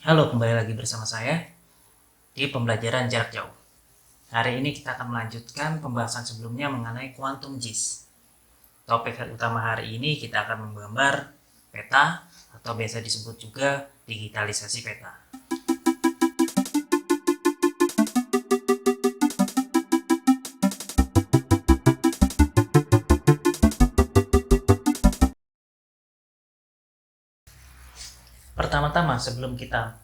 Halo, kembali lagi bersama saya di pembelajaran jarak jauh. Hari ini kita akan melanjutkan pembahasan sebelumnya mengenai quantum GIS. Topik utama hari ini kita akan menggambar peta atau biasa disebut juga digitalisasi peta. Pertama-tama sebelum kita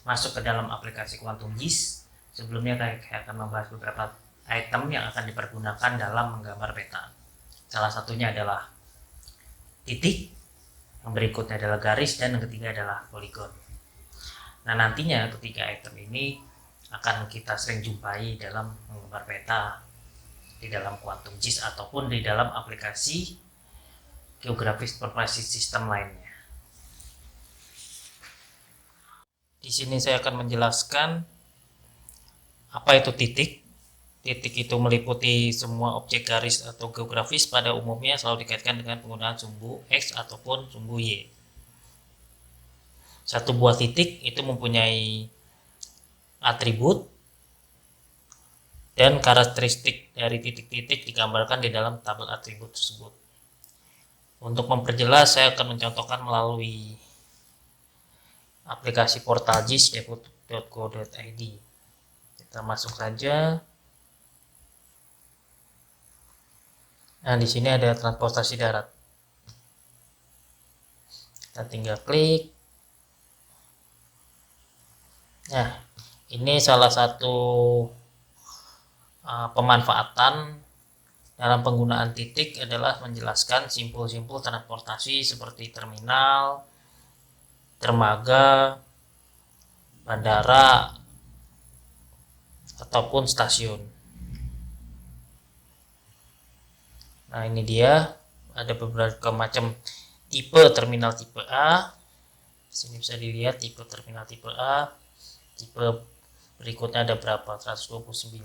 masuk ke dalam aplikasi quantum GIS, sebelumnya saya akan membahas beberapa item yang akan dipergunakan dalam menggambar peta. Salah satunya adalah titik, yang berikutnya adalah garis, dan yang ketiga adalah poligon. Nah, nantinya ketiga item ini akan kita sering jumpai dalam menggambar peta di dalam quantum GIS ataupun di dalam aplikasi geographic information system lainnya. Di sini saya akan menjelaskan apa itu titik. Titik itu meliputi semua objek garis atau geografis, pada umumnya selalu dikaitkan dengan penggunaan sumbu X ataupun sumbu Y. Satu buah titik itu mempunyai atribut dan karakteristik dari titik-titik digambarkan di dalam tabel atribut tersebut. Untuk memperjelas, saya akan mencontohkan melalui aplikasi portal gis.go.id. Kita masuk saja. Nah, di sini ada transportasi darat. Kita tinggal klik. Nah, ini salah satu pemanfaatan dalam penggunaan titik adalah menjelaskan simpul-simpul transportasi seperti terminal, dermaga, bandara, ataupun stasiun. Nah, ini dia ada beberapa macam tipe terminal tipe A. Di sini bisa dilihat tipe terminal tipe A. Tipe berikutnya ada berapa? 129.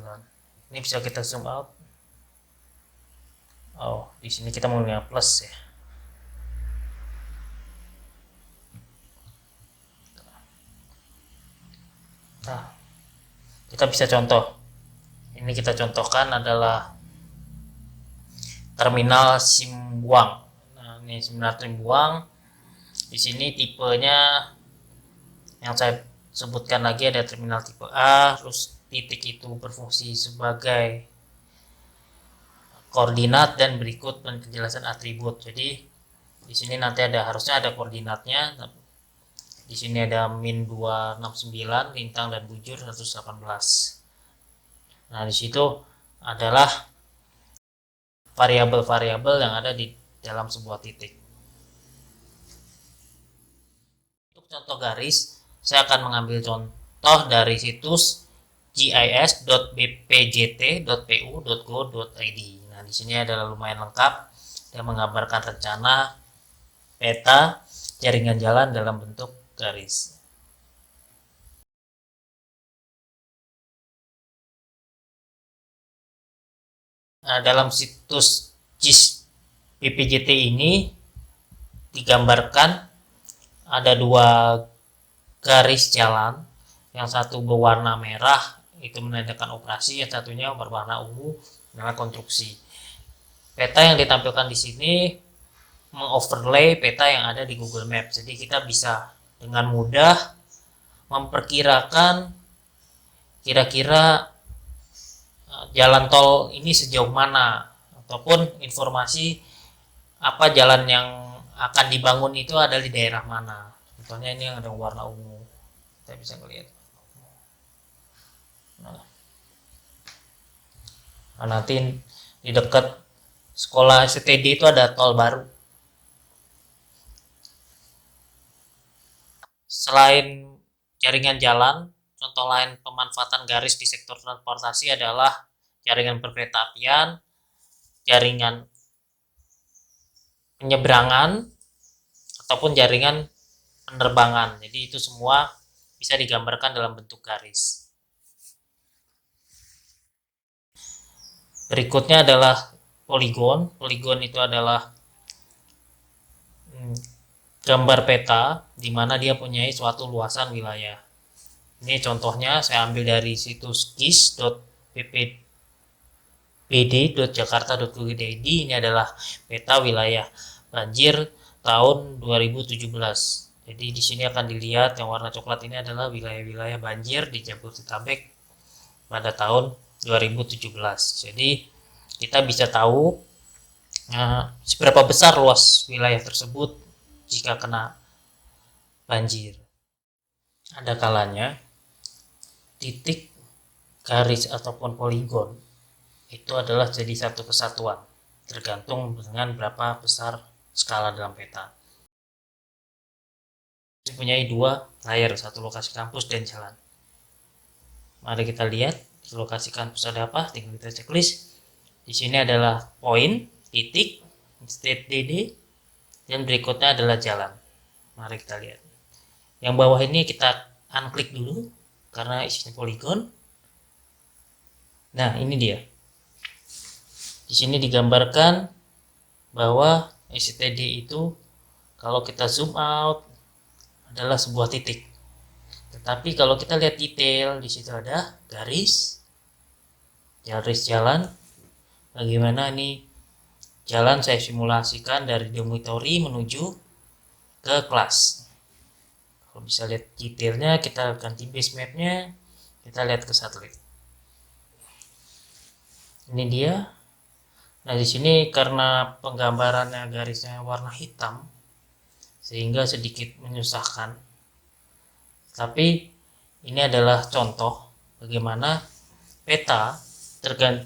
Ini bisa kita zoom out. Oh, di sini kita menggunakan plus ya. Nah, kita bisa contoh. Ini kita contohkan adalah terminal Simbuang. Nah, ini terminal Simbuang. Di sini tipenya yang saya sebutkan lagi ada terminal tipe A, terus titik itu berfungsi sebagai koordinat dan berikut penjelasan atribut. Jadi di sini nanti harusnya ada koordinatnya. Di sini ada min 269, lintang dan bujur 118. Nah, di situ adalah variabel-variabel yang ada di dalam sebuah titik. Untuk contoh garis, saya akan mengambil contoh dari situs gis.bpjt.pu.go.id. Nah, di sini adalah lumayan lengkap dan menggambarkan rencana peta jaringan jalan dalam bentuk garis. Nah, dalam situs GIS BPJT ini digambarkan ada dua garis jalan, yang satu berwarna merah itu menandakan operasi, yang satunya berwarna ungu menandakan konstruksi. Peta yang ditampilkan di sini mengoverlay peta yang ada di Google Maps, jadi kita bisa dengan mudah memperkirakan kira-kira jalan tol ini sejauh mana, ataupun informasi apa jalan yang akan dibangun itu ada di daerah mana. Contohnya ini yang ada warna ungu, kita bisa melihat. Nah, nanti di dekat sekolah STD itu ada tol baru. Selain jaringan jalan, contoh lain pemanfaatan garis di sektor transportasi adalah jaringan perkereta apian, jaringan penyeberangan, ataupun jaringan penerbangan. Jadi itu semua bisa digambarkan dalam bentuk garis. Berikutnya adalah poligon. Poligon itu adalah gambar peta di mana dia punya suatu luasan wilayah. Ini contohnya saya ambil dari situs gis.bpbd.jakarta.go.id. Ini adalah peta wilayah banjir tahun 2017. Jadi di sini akan dilihat yang warna coklat ini adalah wilayah-wilayah banjir di Jabodetabek pada tahun 2017. Jadi kita bisa tahu seberapa besar luas wilayah tersebut jika kena banjir. Ada kalanya titik, garis ataupun poligon itu adalah jadi satu kesatuan, tergantung dengan berapa besar skala dalam peta. Mempunyai dua layer, satu lokasi kampus dan jalan. Mari kita lihat di lokasi kampus ada apa, tinggal kita checklist. Di sini adalah poin, titik, state DD, dan berikutnya adalah jalan. Mari kita lihat. Yang bawah ini kita unklik dulu karena isinya poligon. Nah, ini dia. Di sini digambarkan bahwa STD itu kalau kita zoom out adalah sebuah titik. Tetapi kalau kita lihat detail, di situ ada garis jalan. Bagaimana ini jalan saya simulasikan dari dormitory menuju ke kelas. Kalau bisa lihat detailnya, kita ganti base mapnya, kita lihat ke satelit. Ini dia. Nah, di sini karena penggambarannya garisnya warna hitam sehingga sedikit menyusahkan. Tapi ini adalah contoh bagaimana peta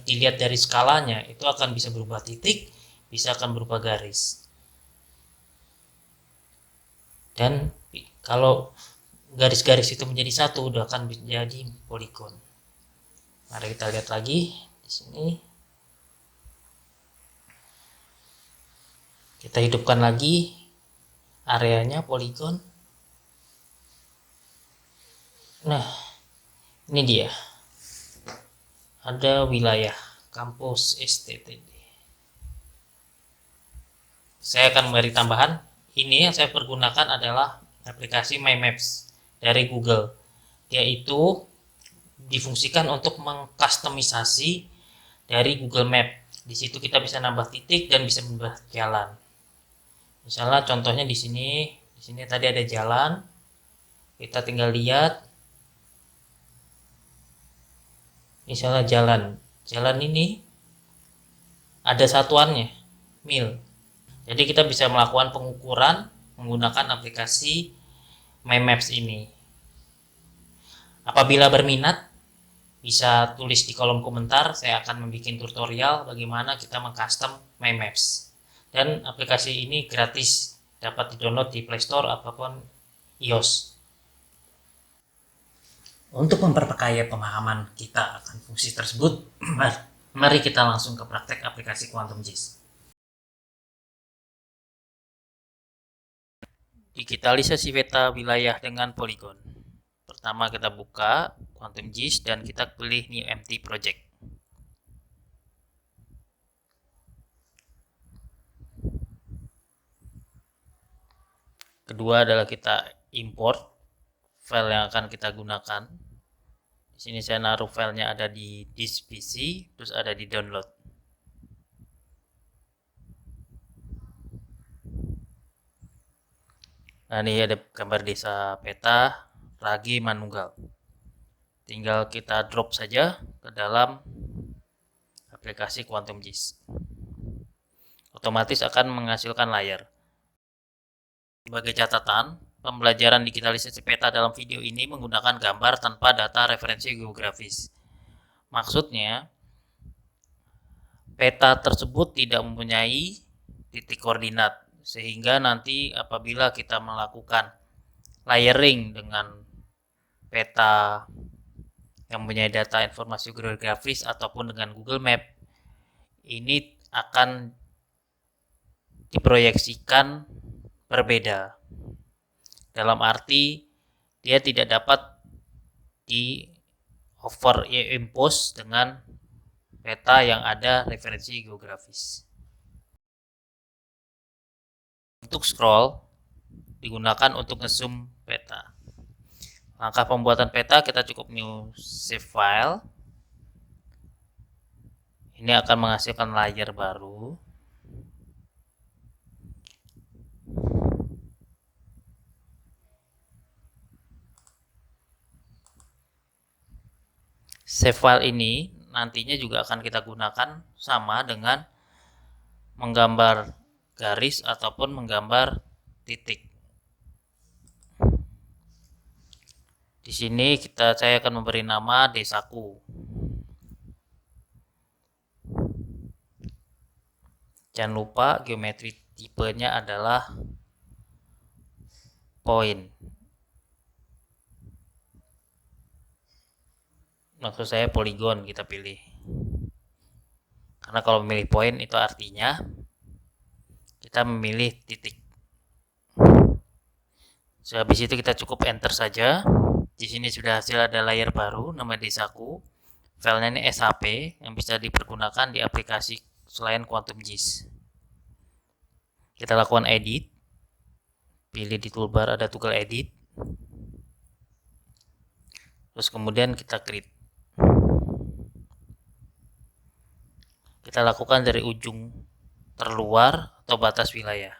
dilihat dari skalanya itu akan bisa berubah titik, bisa akan berubah garis. Dan kalau garis-garis itu menjadi satu, udah akan menjadi poligon. Mari kita lihat lagi di sini. Kita hidupkan lagi areanya poligon. Nah, ini dia. Ada wilayah kampus STTD. Saya akan memberi tambahan. Ini yang saya pergunakan adalah aplikasi My Maps dari Google. Yaitu difungsikan untuk mengkustomisasi dari Google Map. Di situ kita bisa nambah titik dan bisa menambah jalan. Misalnya contohnya di sini tadi ada jalan. Kita tinggal lihat. Misalnya jalan ini ada satuannya, mil. Jadi kita bisa melakukan pengukuran menggunakan aplikasi My Maps ini. Apabila berminat, bisa tulis di kolom komentar. Saya akan membuat tutorial bagaimana kita mengcustom My Maps. Dan aplikasi ini gratis, dapat di-download di Play Store ataupun iOS. Untuk memperkaya pemahaman kita akan fungsi tersebut, mari kita langsung ke praktek aplikasi Quantum GIS. Digitalisasi peta wilayah dengan poligon. Pertama kita buka Quantum GIS dan kita pilih New Empty Project. Kedua adalah kita import file yang akan kita gunakan. Di sini saya naruh filenya ada di disk PC, terus ada di download. Nah, ini ada gambar desa peta Ragi Manunggal. Tinggal kita drop saja ke dalam aplikasi Quantum GIS. Otomatis akan menghasilkan layar. Sebagai catatan, pembelajaran digitalisasi peta dalam video ini menggunakan gambar tanpa data referensi geografis. Maksudnya, peta tersebut tidak mempunyai titik koordinat, sehingga nanti apabila kita melakukan layering dengan peta yang mempunyai data informasi geografis ataupun dengan Google Map, ini akan diproyeksikan berbeda. Dalam arti dia tidak dapat di overimpose dengan peta yang ada referensi geografis. Untuk scroll, digunakan untuk nge-zoom peta. Langkah pembuatan peta, kita cukup new save file. Ini akan menghasilkan layer baru. Save file ini nantinya juga akan kita gunakan sama dengan menggambar garis ataupun menggambar titik. Di sini saya akan memberi nama desaku. Jangan lupa geometri tipenya adalah point. Maksud saya poligon kita pilih. Karena kalau memilih point itu artinya kita memilih titik. Habis itu kita cukup enter saja. Di sini sudah hasil ada layer baru nama desaku. Filenya ini SHP yang bisa dipergunakan di aplikasi selain QuantumGIS. Kita lakukan edit. Pilih di toolbar ada toggle edit. Terus kemudian kita create. Kita lakukan dari ujung terluar atau batas wilayah.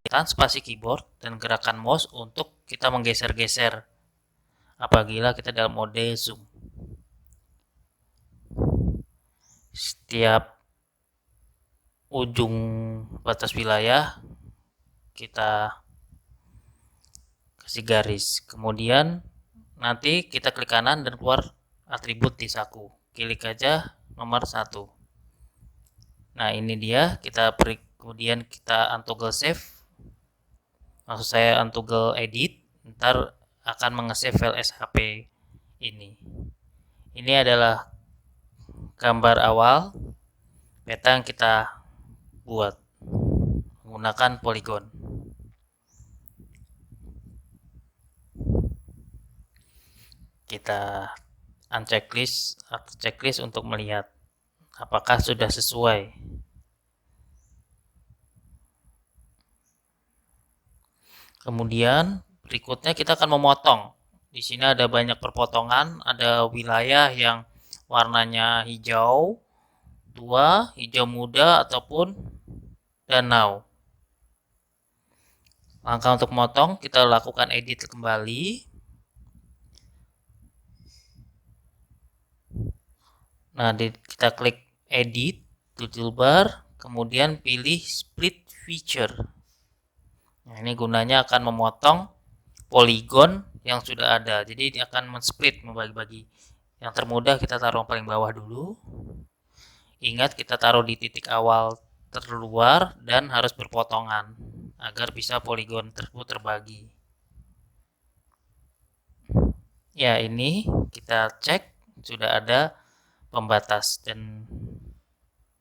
Tekan spasi keyboard dan gerakan mouse untuk kita menggeser-geser apabila kita dalam mode zoom. Setiap ujung batas wilayah kita kasih garis. Kemudian nanti kita klik kanan dan keluar atribut desaku. Klik aja nomor 1. Nah, ini dia. Kemudian kita untoggle save. Maksud saya untoggle edit. Ntar akan mengesave file SHP ini. Ini adalah gambar awal peta yang kita buat menggunakan poligon. Kita unchecklist atau checklist untuk melihat apakah sudah sesuai. Kemudian berikutnya kita akan memotong. Di sini ada banyak perpotongan, ada wilayah yang warnanya hijau tua, hijau muda ataupun danau. Langkah untuk memotong kita lakukan edit kembali. Nah, kita klik edit di toolbar, kemudian pilih split feature. Nah, ini gunanya akan memotong poligon yang sudah ada. Jadi dia akan men-split, membagi-bagi. Yang termudah kita taruh paling bawah dulu. Ingat kita taruh di titik awal terluar dan harus berpotongan agar bisa poligon tersebut terbagi. Ya, ini kita cek sudah ada pembatas dan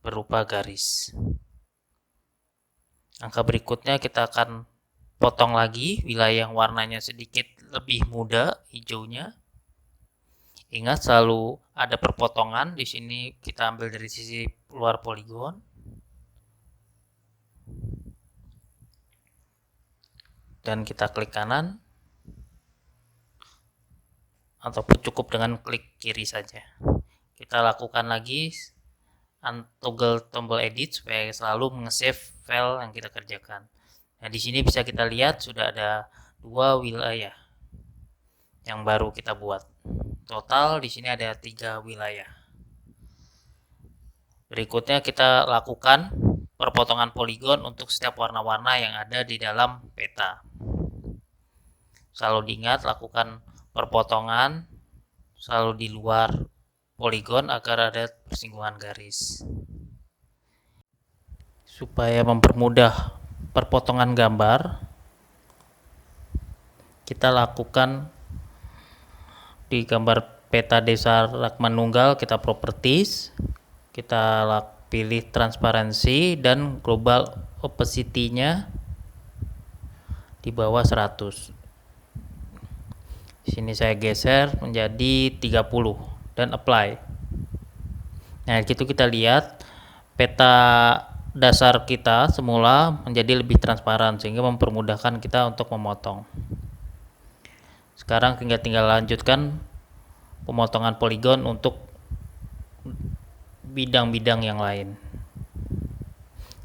berupa garis. Angka berikutnya kita akan potong lagi wilayah yang warnanya sedikit lebih muda hijaunya. Ingat selalu ada perpotongan. Di sini kita ambil dari sisi luar poligon. Dan kita klik kanan. Ataupun cukup dengan klik kiri saja. Kita lakukan lagi toggle tombol edit supaya selalu menge-save file yang kita kerjakan. Nah, di sini bisa kita lihat sudah ada 2 wilayah yang baru kita buat. Total di sini ada 3 wilayah. Berikutnya kita lakukan perpotongan poligon untuk setiap warna-warna yang ada di dalam peta. Selalu diingat lakukan perpotongan selalu di luar poligon agar ada persinggungan garis. Supaya mempermudah perpotongan gambar, kita lakukan di gambar peta desa Ramanunggal, kita properties, kita pilih transparansi dan global opacity-nya di bawah 100. Di sini saya geser menjadi 30 dan apply. Nah, gitu kita lihat peta dasar kita semula menjadi lebih transparan sehingga mempermudahkan kita untuk memotong. Sekarang tinggal lanjutkan pemotongan poligon untuk bidang-bidang yang lain.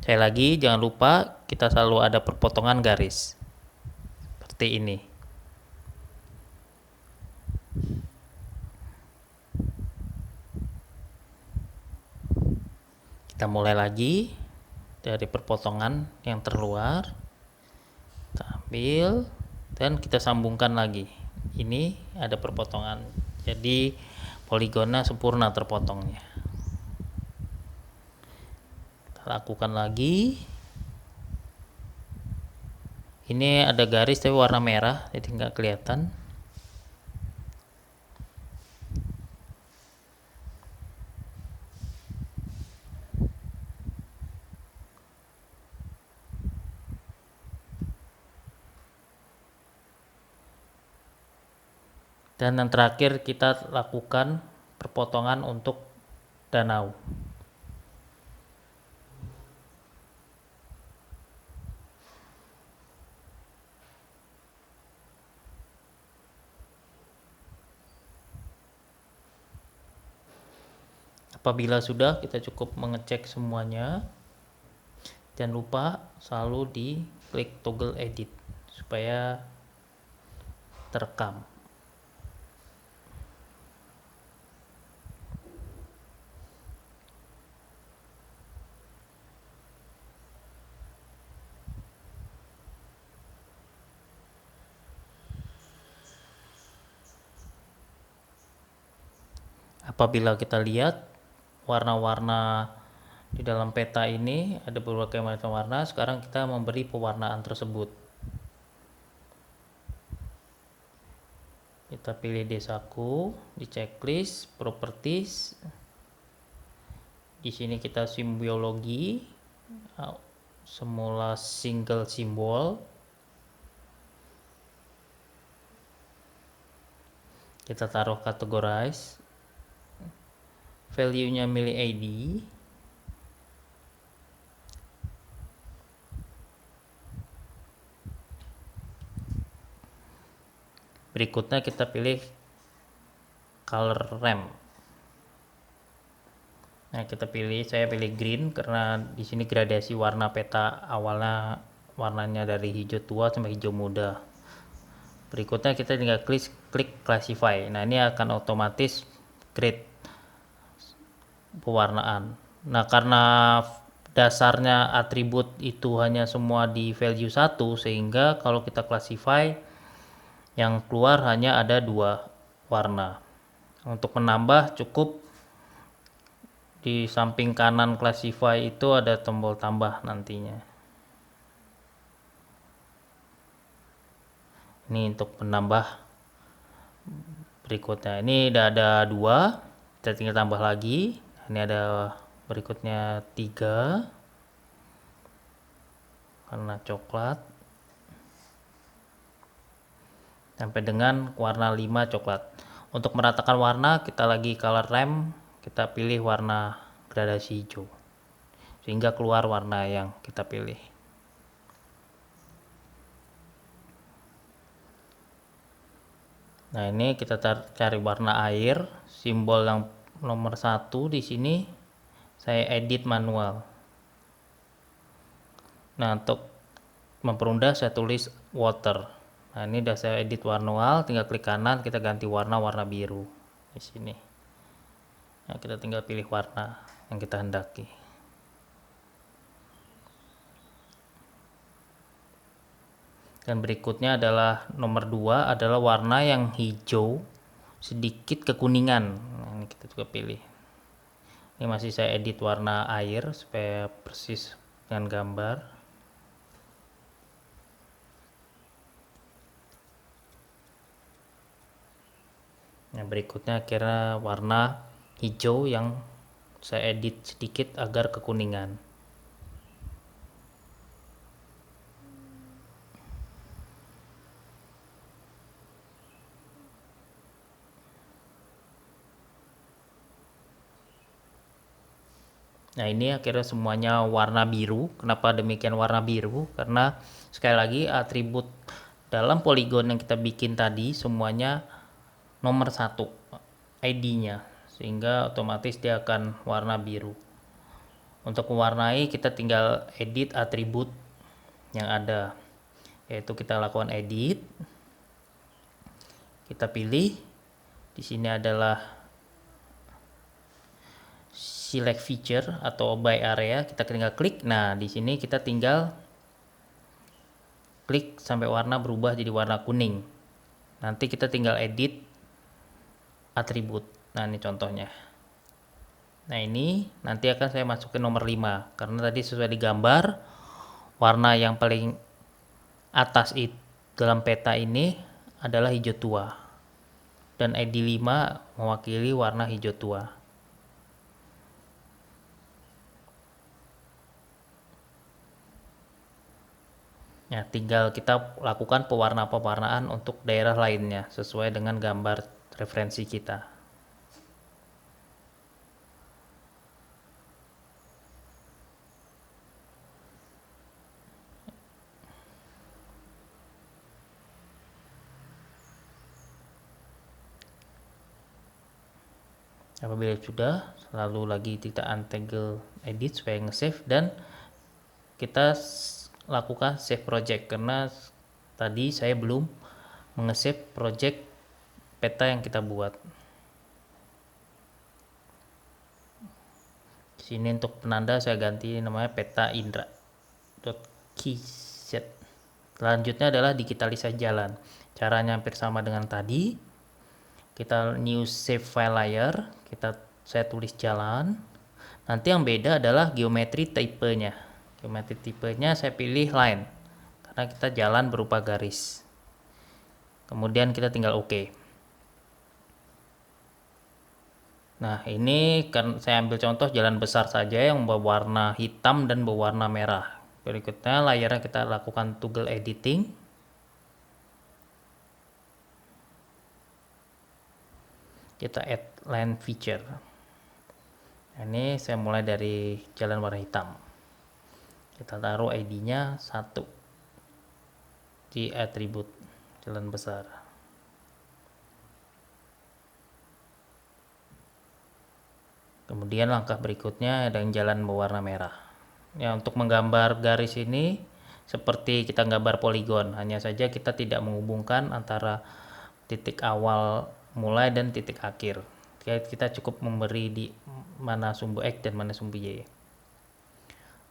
Sekali lagi, jangan lupa kita selalu ada perpotongan garis seperti ini. Kita mulai lagi dari perpotongan yang terluar, kita ambil dan kita sambungkan lagi. Ini ada perpotongan, jadi poligonnya sempurna terpotongnya. Kita lakukan lagi. Ini ada garis tapi warna merah, jadi nggak kelihatan. Dan yang terakhir kita lakukan perpotongan untuk danau. Apabila sudah, kita cukup mengecek semuanya. Jangan lupa selalu di klik toggle edit supaya terekam. Apabila kita lihat warna-warna di dalam peta ini ada berbagai macam warna, sekarang kita memberi pewarnaan tersebut. Kita pilih desaku di checklist properties. Di sini kita simbiologi, semula single simbol. Kita taruh categorize. Value-nya milih ID. Berikutnya kita pilih color ramp. Nah, saya pilih green karena di sini gradasi warna peta awalnya warnanya dari hijau tua sampai hijau muda. Berikutnya kita tinggal klik classify. Nah, ini akan otomatis grade pewarnaan. Nah, karena dasarnya atribut itu hanya semua di value 1, sehingga kalau kita classify yang keluar hanya ada 2 warna. Untuk menambah cukup di samping kanan classify itu ada tombol tambah nantinya. Ini untuk menambah berikutnya. Ini udah ada 2, kita tinggal tambah lagi. Ini ada berikutnya 3 warna coklat sampai dengan warna 5 coklat. Untuk meratakan warna kita lagi color ramp, kita pilih warna gradasi hijau sehingga keluar warna yang kita pilih. Nah, ini kita cari warna air, simbol yang nomor 1 di sini saya edit manual. Nah, untuk mempermudah saya tulis water. Nah, ini udah saya edit manual, tinggal klik kanan, kita ganti warna biru di sini. Nah, kita tinggal pilih warna yang kita hendaki. Dan berikutnya adalah nomor 2 adalah warna yang hijau sedikit kekuningan. Nah, ini kita juga pilih. Ini masih saya edit warna air supaya persis dengan gambar. Nah, berikutnya kira warna hijau yang saya edit sedikit agar kekuningan. Nah, ini akhirnya semuanya warna biru. Kenapa demikian warna biru? Karena sekali lagi atribut dalam poligon yang kita bikin tadi semuanya nomor 1 ID-nya, sehingga otomatis dia akan warna biru. Untuk mewarnai kita tinggal edit atribut yang ada, yaitu kita lakukan edit, kita pilih di sini adalah select feature atau by area, kita tinggal klik. Nah, di sini kita tinggal klik sampai warna berubah jadi warna kuning. Nanti kita tinggal edit atribut. Nah, ini contohnya. Nah, ini nanti akan saya masukin nomor 5 karena tadi sesuai di gambar warna yang paling atas dalam peta ini adalah hijau tua dan ID 5 mewakili warna hijau tua. Nah, tinggal kita lakukan pewarnaan untuk daerah lainnya sesuai dengan gambar referensi kita. Apabila sudah, lalu lagi kita untangle edit supaya nge-save dan kita lakukan save project karena tadi saya belum nge-save project peta yang kita buat. Di sini untuk penanda saya ganti namanya peta indra.kz. Selanjutnya adalah digitalisasi jalan. Caranya hampir sama dengan tadi. Kita new save file layer, saya tulis jalan. Nanti yang beda adalah geometri tipenya. Geometri tipenya saya pilih line karena kita jalan berupa garis. Kemudian kita tinggal OK. Nah, ini kan saya ambil contoh jalan besar saja yang berwarna hitam dan berwarna merah. Berikutnya layarnya kita lakukan toggle editing. Kita add line feature. Ini saya mulai dari jalan warna hitam. Kita taruh ID-nya 1 di atribut jalan besar. Kemudian langkah berikutnya ada yang jalan berwarna merah. Ya, untuk menggambar garis ini seperti kita gambar poligon, hanya saja kita tidak menghubungkan antara titik awal mulai dan titik akhir. Kita cukup memberi di mana sumbu X dan mana sumbu Y.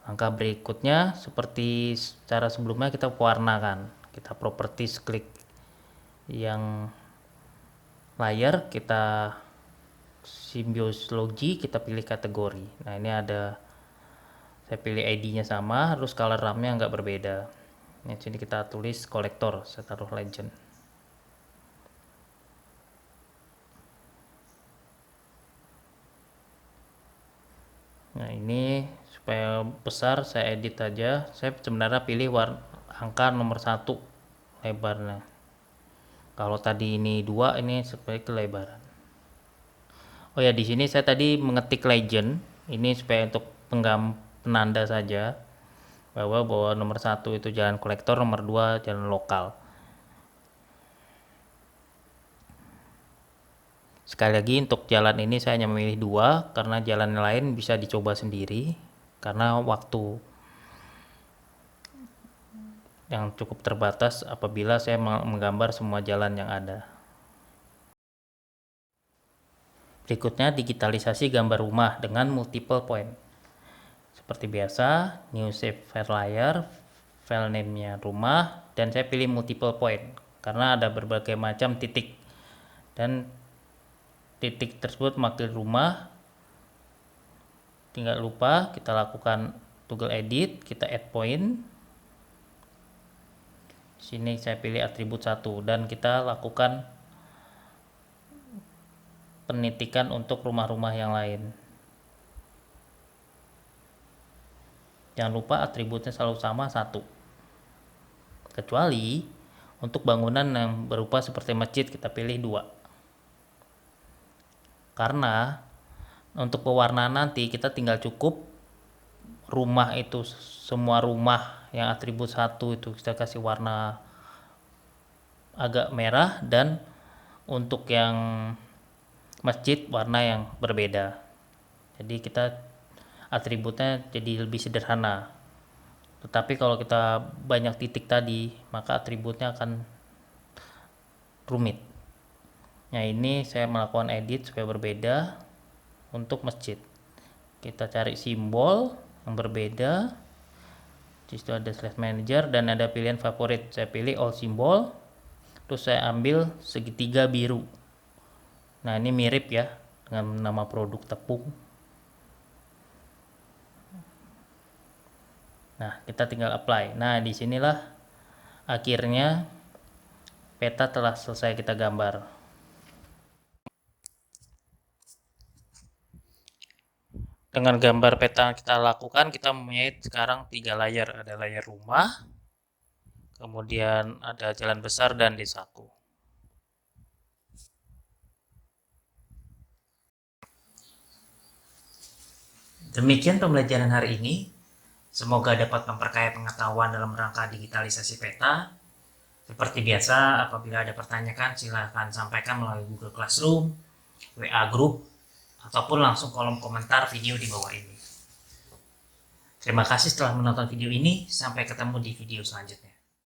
Langkah berikutnya seperti cara sebelumnya kita warnakan. Kita properties klik yang layer, kita Symbiosis Logi, kita pilih kategori. Nah, ini ada saya pilih ID-nya sama, terus color RAM-nya nggak berbeda. Di sini kita tulis kolektor, saya taruh legend. Nah, ini supaya besar saya edit aja. Saya sebenarnya pilih angka nomor 1 lebarnya. Kalau tadi ini 2, ini supaya kelebaran. Oh ya, di sini saya tadi mengetik legend. Ini supaya untuk penanda saja bahwa nomor 1 itu jalan kolektor, nomor 2 jalan lokal. Sekali lagi untuk jalan ini saya hanya memilih 2 karena jalan lain bisa dicoba sendiri karena waktu yang cukup terbatas apabila saya menggambar semua jalan yang ada. Berikutnya digitalisasi gambar rumah dengan multiple point. Seperti biasa, new save file layer, file name-nya rumah, dan saya pilih multiple point karena ada berbagai macam titik dan titik tersebut mewakili rumah. Tinggal lupa kita lakukan toggle edit, kita add point. Sini saya pilih atribut 1 dan kita lakukan penitikan untuk rumah-rumah yang lain. Jangan lupa atributnya selalu sama 1. Kecuali untuk bangunan yang berupa seperti masjid kita pilih 2. Karena untuk pewarnaan nanti kita tinggal cukup rumah itu, semua rumah yang atribut 1 itu kita kasih warna agak merah, dan untuk yang masjid warna yang berbeda. Jadi kita atributnya jadi lebih sederhana. Tetapi kalau kita banyak titik tadi, maka atributnya akan rumit. Nah, ini saya melakukan edit supaya berbeda untuk masjid. Kita cari simbol yang berbeda. Di situ ada slash manager dan ada pilihan favorit. Saya pilih all symbol. Terus saya ambil segitiga biru. Nah, ini mirip ya dengan nama produk tepung. Nah, kita tinggal apply. Nah, disinilah akhirnya peta telah selesai kita gambar. Dengan gambar peta yang kita lakukan, kita mempunyai sekarang 3 layer. Ada layer rumah, kemudian ada jalan besar dan desaku. Demikian pembelajaran hari ini. Semoga dapat memperkaya pengetahuan dalam rangka digitalisasi peta. Seperti biasa, apabila ada pertanyaan silahkan sampaikan melalui Google Classroom, WA Group, ataupun langsung kolom komentar video di bawah ini. Terima kasih telah menonton video ini. Sampai ketemu di video selanjutnya.